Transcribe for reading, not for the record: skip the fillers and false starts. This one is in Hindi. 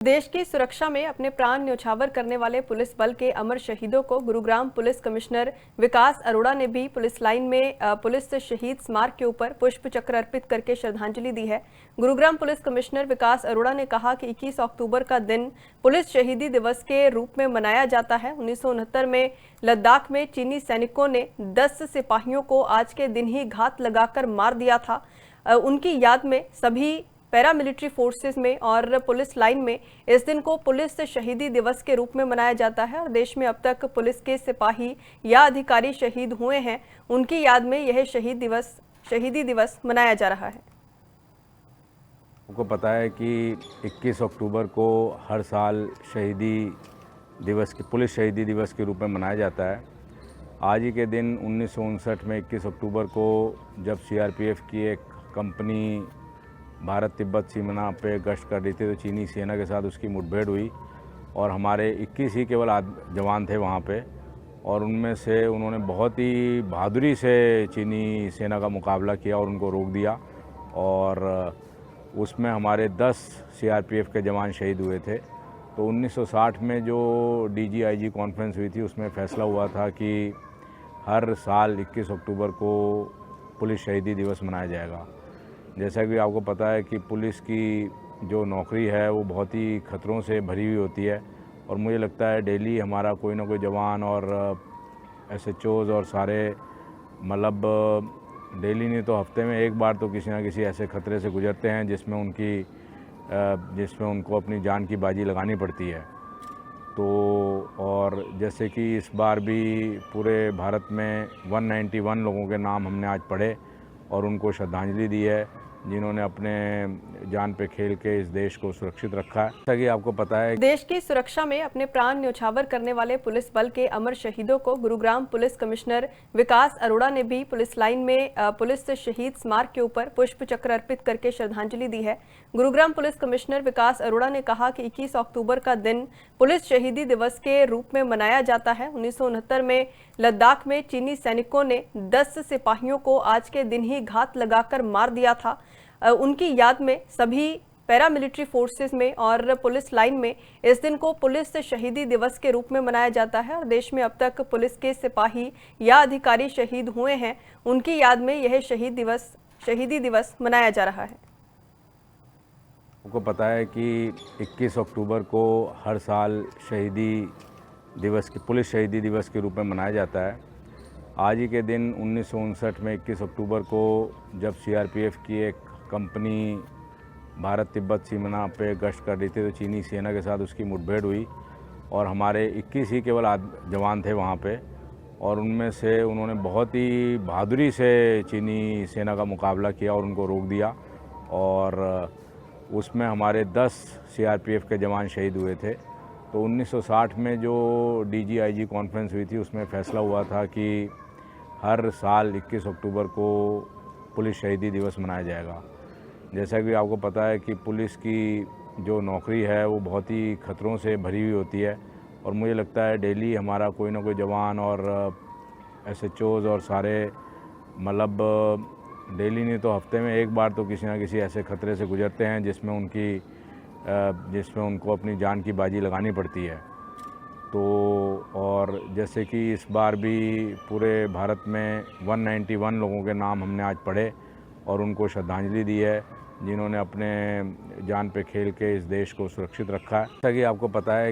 देश की सुरक्षा में अपने प्राण न्यौछावर करने वाले पुलिस बल के अमर शहीदों को गुरुग्राम पुलिस कमिश्नर विकास अरोड़ा ने भी पुलिस लाइन में पुलिस शहीद स्मारक के ऊपर पुष्प चक्र अर्पित करके श्रद्धांजलि दी है। गुरुग्राम पुलिस कमिश्नर विकास अरोड़ा ने कहा कि 21 अक्टूबर का दिन पुलिस शहीदी दिवस के रूप में मनाया जाता है। 1969 में लद्दाख में चीनी सैनिकों ने 10 सिपाहियों को आज के दिन ही घात लगाकर मार दिया था। उनकी याद में सभी पैरामिलिट्री फोर्सेस में और पुलिस लाइन में इस दिन को पुलिस शहीदी दिवस के रूप में मनाया जाता है और देश में अब तक पुलिस के सिपाही या अधिकारी शहीद हुए हैं, उनकी याद में यह शहीदी दिवस मनाया जा रहा है। आपको पता है कि 21 अक्टूबर को हर साल पुलिस शहीदी दिवस के रूप में मनाया जाता है। आज ही के दिन 1959 में 21 अक्टूबर को जब सीआरपीएफ की एक कंपनी भारत तिब्बत सीमा पे गश्त कर रही थी तो चीनी सेना के साथ उसकी मुठभेड़ हुई और हमारे 21 ही केवल जवान थे वहाँ पे और उनमें से उन्होंने बहुत ही बहादुरी से चीनी सेना का मुकाबला किया और उनको रोक दिया और उसमें हमारे 10 सीआरपीएफ के जवान शहीद हुए थे। तो 1960 में जो डीजीआईजी कॉन्फ्रेंस हुई थी उसमें फैसला हुआ था कि हर साल 21 अक्टूबर को पुलिस शहीदी दिवस मनाया जाएगा। जैसा कि आपको पता है कि पुलिस की जो नौकरी है वो बहुत ही खतरों से भरी हुई होती है और मुझे लगता है डेली हमारा कोई ना कोई जवान और एसएचओज़ और सारे मतलब डेली नहीं तो हफ्ते में एक बार तो किसी ना किसी ऐसे खतरे से गुजरते हैं जिसमें उनको अपनी जान की बाजी लगानी पड़ती है। तो और जैसे कि इस बार भी पूरे भारत में 191 लोगों के नाम हमने आज पढ़े और उनको श्रद्धांजलि दी है जिन्होंने अपने जान पे खेल के इस देश को सुरक्षित रखा है। जैसा कि आपको पता है, देश की सुरक्षा में अपने प्राण न्यौछावर करने वाले पुलिस बल के अमर शहीदों को गुरुग्राम पुलिस कमिश्नर विकास अरोड़ा ने भी पुलिस लाइन में पुलिस शहीद स्मारक के ऊपर पुष्प चक्र अर्पित करके श्रद्धांजलि दी है। गुरुग्राम पुलिस कमिश्नर विकास अरोड़ा ने कहा कि 21 अक्टूबर का दिन पुलिस शहीदी दिवस के रूप में मनाया जाता है। 1969 में लद्दाख में चीनी सैनिकों ने 10 सिपाहियों को आज के दिन ही घात लगाकर मार दिया था। उनकी याद में सभी पैरामिलिट्री फोर्सेस में और पुलिस लाइन में इस दिन को पुलिस शहीदी दिवस के रूप में मनाया जाता है और देश में अब तक पुलिस के सिपाही या अधिकारी शहीद हुए हैं, उनकी याद में यह शहीदी दिवस मनाया जा रहा है। आपको पता है कि 21 अक्टूबर को हर साल पुलिस शहीदी दिवस के रूप में मनाया जाता है। आज ही के दिन 1959 में 21 अक्टूबर को जब सीआरपीएफ की एक कंपनी भारत तिब्बत सीमा पे गश्त कर रही थी तो चीनी सेना के साथ उसकी मुठभेड़ हुई और हमारे 21 ही केवल जवान थे वहाँ पे और उनमें से उन्होंने बहुत ही बहादुरी से चीनी सेना का मुकाबला किया और उनको रोक दिया और उसमें हमारे 10 सीआरपीएफ के जवान शहीद हुए थे। तो 1960 में जो डीजीआईजी कॉन्फ्रेंस हुई थी उसमें फैसला हुआ था कि हर साल 21 अक्टूबर को पुलिस शहीदी दिवस मनाया जाएगा। जैसा कि आपको पता है कि पुलिस की जो नौकरी है वो बहुत ही खतरों से भरी हुई होती है और मुझे लगता है डेली हमारा कोई ना कोई जवान और एसएचओज़ और सारे मतलब डेली नहीं तो हफ्ते में एक बार तो किसी ना किसी ऐसे खतरे से गुजरते हैं जिसमें उनको अपनी जान की बाजी लगानी पड़ती है। तो और जैसे कि इस बार भी पूरे भारत में 191 लोगों के नाम हमने आज पढ़े और उनको श्रद्धांजलि दी है जिन्होंने अपने जान पे खेल के इस देश को सुरक्षित रखा है। जैसा कि आपको पता है